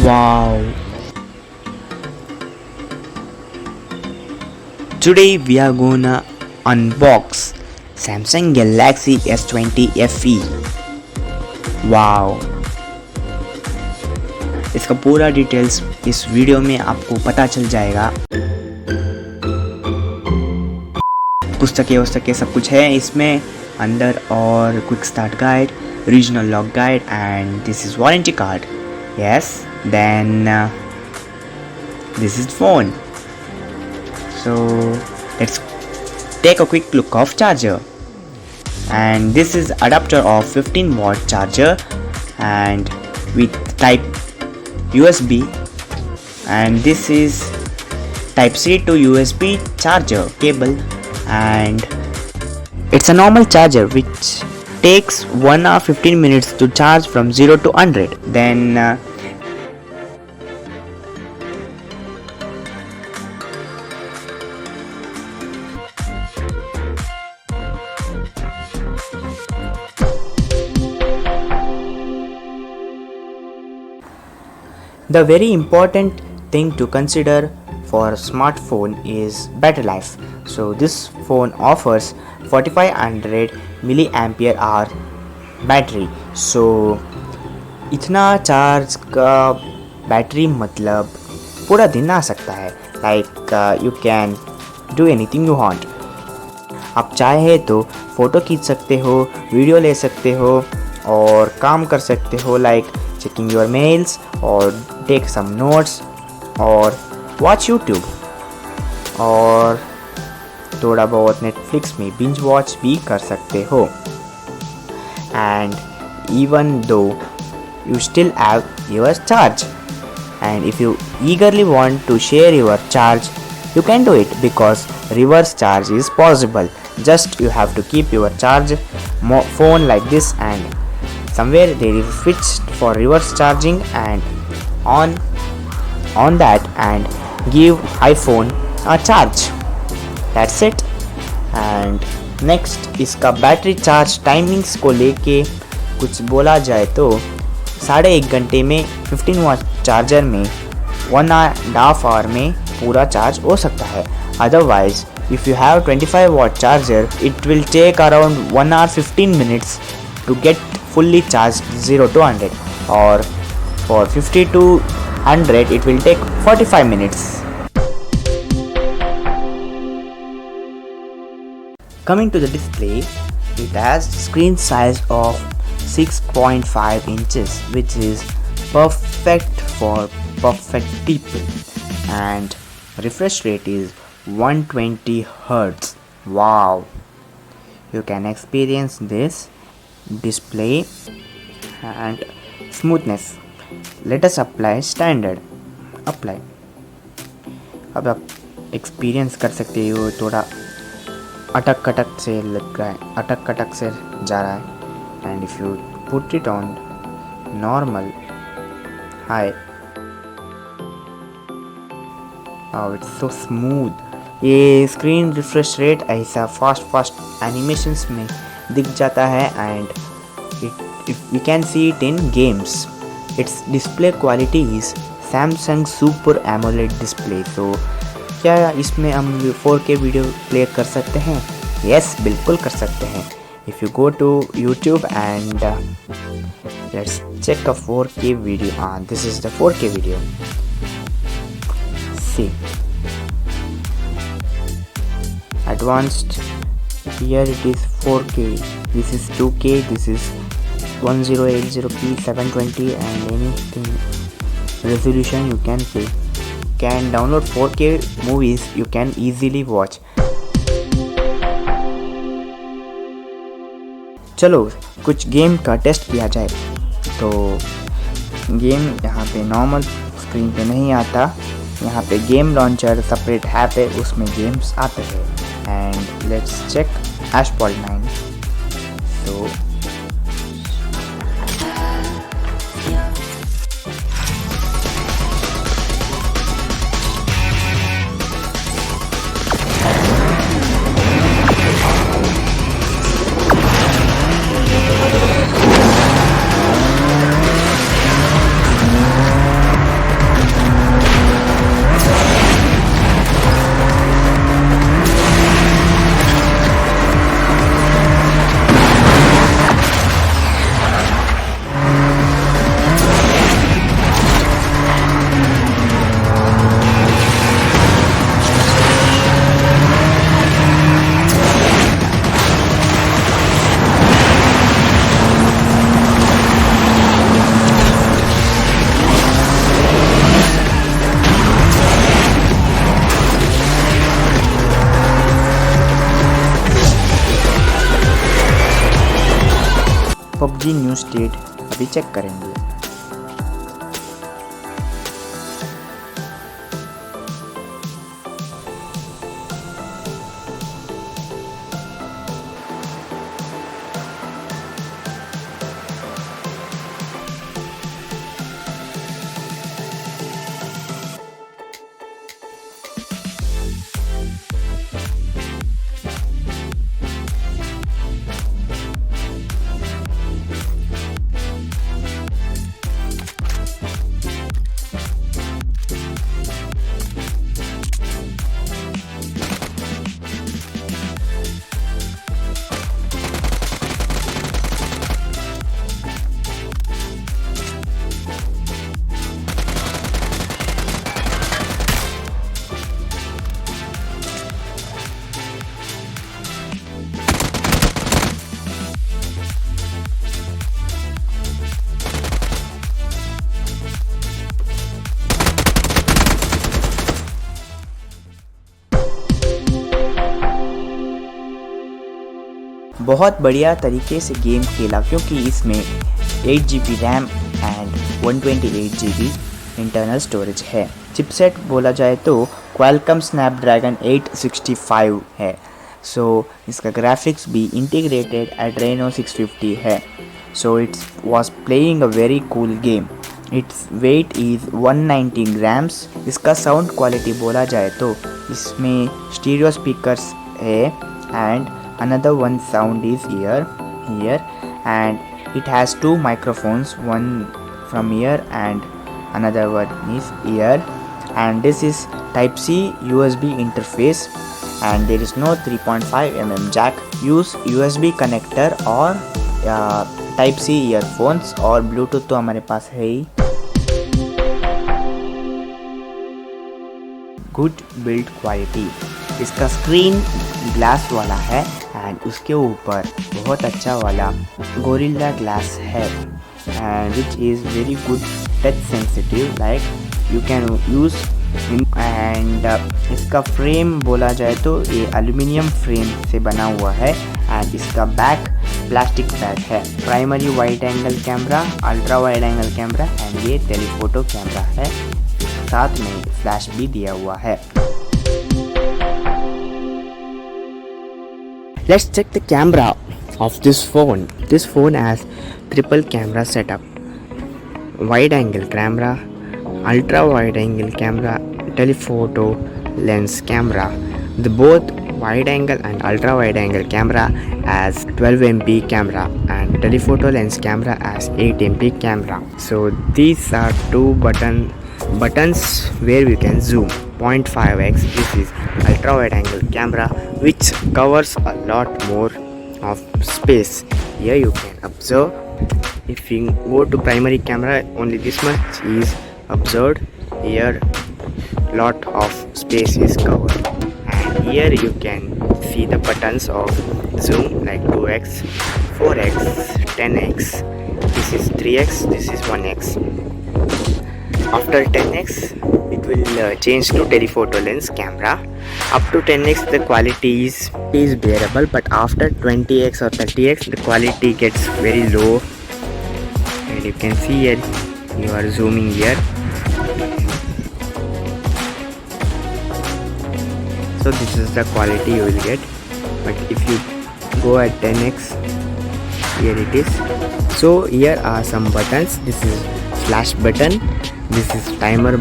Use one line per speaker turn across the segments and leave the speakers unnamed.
Wow! Today we are gonna unbox Samsung Galaxy S20 FE. Wow! इसका पूरा details इस video में आपको पता चल जाएगा। पुस्तकें सब कुछ है इसमें अंदर, और quick start guide, regional lock guide, and this is warranty card. Yes, then this is phone. So let's take a quick look of charger. And this is adapter of 15-watt charger and with type USB, and this is type C to USB charger cable, and it's a normal charger which takes 1 hour 15 minutes to charge from 0 to 100. Then the very important thing to consider for a smartphone is battery life. So this phone offers 4500 milliampere hour battery. So इतना charge का battery मतलब पूरा दिन आ सकता है. Like you can do anything you want. आप चाहे तो फ़ोटो खींच सकते हो, वीडियो ले सकते हो और काम कर सकते हो, लाइक चेकिंग योर मेल्स और टेक सम नोट्स और वॉच यूट्यूब, और थोड़ा बहुत नेटफ्लिक्स में बिंज वॉच भी कर सकते हो. And even though you still have your charge, and if you eagerly want to share your charge, you can do it because reverse charge is possible. Just you have to keep your charge phone like this, and somewhere there is switch for reverse charging, and on that and give iPhone a charge. That's it. And next इसका battery charge timings को लेके कुछ बोला जाए तो 1.5 घंटे में 15 वाट charger में 1.5 आवर में पूरा चार्ज हो सकता है. Otherwise if you have 25 watt charger it will take around 1 hour 15 minutes to get fully charge 0 to 100, और for 50 to 100 it will take 45 minutes. Coming to the display, it has screen size of 6.5 inches, which is perfect for perfect people, and refresh rate is 120 Hz. Wow! You can experience this display and smoothness. Let us apply standard. Apply. अब आप experience कर सकते हो. थोड़ा अटक कटक से लग रहा है, अटक कटक से जा रहा है. And if you put it on normal high, it's so smooth. ये स्क्रीन रिफ्रेश रेट ऐसा फास्ट एनिमेशंस में दिख जाता है, and we can see it in games. It's display quality is Samsung super AMOLED display. तो क्या इसमें हम 4K वीडियो प्ले कर सकते हैं? यस, बिल्कुल कर सकते हैं. If you go to YouTube and let's check a 4K video. This is the 4K video. See advanced, here it is 4K, this is 2K, this is 1080p 720 and anything resolution you can see. Can download 4K movies you can easily watch. चलो कुछ game का test किया जाए. तो game यहाँ पे normal screen पे नहीं आता, यहाँ पे गेम लॉन्चर सेपरेट ऐप है, उसमें गेम्स आते हैं. And let's check Ashball 9. तो पबजी न्यू स्टेट अभी चेक करेंगे। बहुत बढ़िया तरीके से गेम खेला क्योंकि इसमें 8 GB RAM and 128 GB internal storage है। चिपसेट बोला जाए तो क्वालकॉम स्नैपड्रैगन 865 है। सो इसका ग्राफिक्स भी इंटीग्रेटेड एड्रेनो 650 है। So it's was playing a very cool game. Its weight is 190 grams. इसका साउंड क्वालिटी बोला जाए तो इसमें स्टीरियो स्पीकर्स है and another one sound is here and it has 2 microphones, one from here and another one is here, and this is type C USB interface and there is no 3.5mm jack. Use USB connector or type C earphones और bluetooth तो हमारे पास है ही। Good build quality. इसका screen glass वाला है and उसके ऊपर बहुत अच्छा वाला गोरिल्ला ग्लास है and which is very good touch sensitive, like you can use. And इसका फ्रेम बोला जाए तो ये एल्यूमिनियम फ्रेम से बना हुआ है एंड इसका बैक प्लास्टिक बैक है। Primary wide angle camera, ultra wide angle camera and ये टेलीफोटो कैमरा है, साथ में फ्लैश भी दिया हुआ है। Let's check the camera of this phone. This phone has triple camera setup, wide angle camera, ultra wide angle camera, telephoto lens camera. The both wide angle and ultra wide angle camera has 12MP camera and telephoto lens camera has 8MP camera. So these are two buttons where we can zoom 0.5x. This is ultra wide angle camera which covers a lot more of space. Here you can observe, if you go to primary camera only this much is observed, here lot of space is covered and here you can see the buttons of zoom like 2x, 4x, 10x, this is 3x, this is 1x. After 10x it will change to telephoto lens camera. Up to 10x the quality is bearable, but after 20x or 30x the quality gets very low and you can see here you are zooming here. So this is the quality you will get, but if you go at 10x, here it is. So here are some buttons. This is flash button, this is timer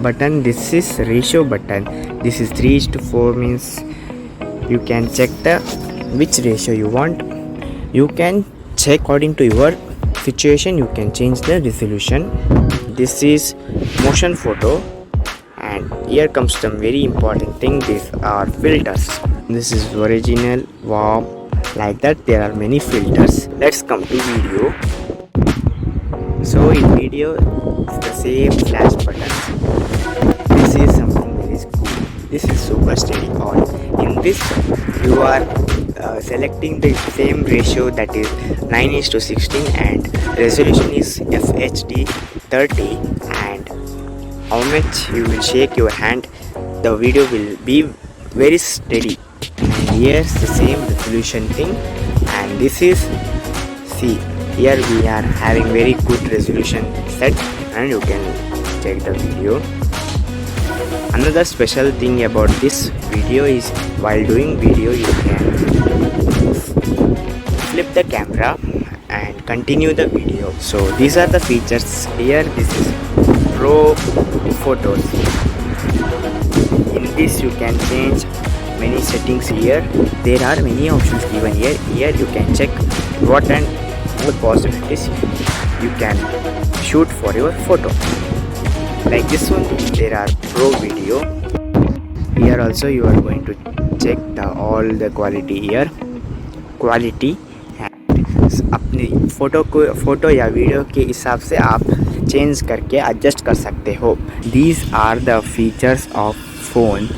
button, this is ratio button, this is 3:4 means you can check the which ratio you want. You can check according to your situation, you can change the resolution. This is motion photo and here comes some very important thing, these are filters. This is original, wow, like that there are many filters. Let's come to video. So in video it's the same flash buttons. This is something very cool. This is super steady on. In this you are selecting the same ratio, that is 9:16 and resolution is FHD 30, and how much you will shake your hand the video will be very steady. And here's the same resolution thing, and this is, see, Here we are having very good resolution set, and you can check the video. Another special thing about this video is while doing video you can flip the camera and continue the video. So these are the features here. This is Pro Photos. In this you can change many settings here. There are many options given here. Here you can check what and what possibilities you can shoot for your photo. Like this one, there are Pro Video. Here also you are going to check all the quality here. Quality अपनी photo या video के हिसाब से आप change करके adjust कर सकते हो. These are the features of phone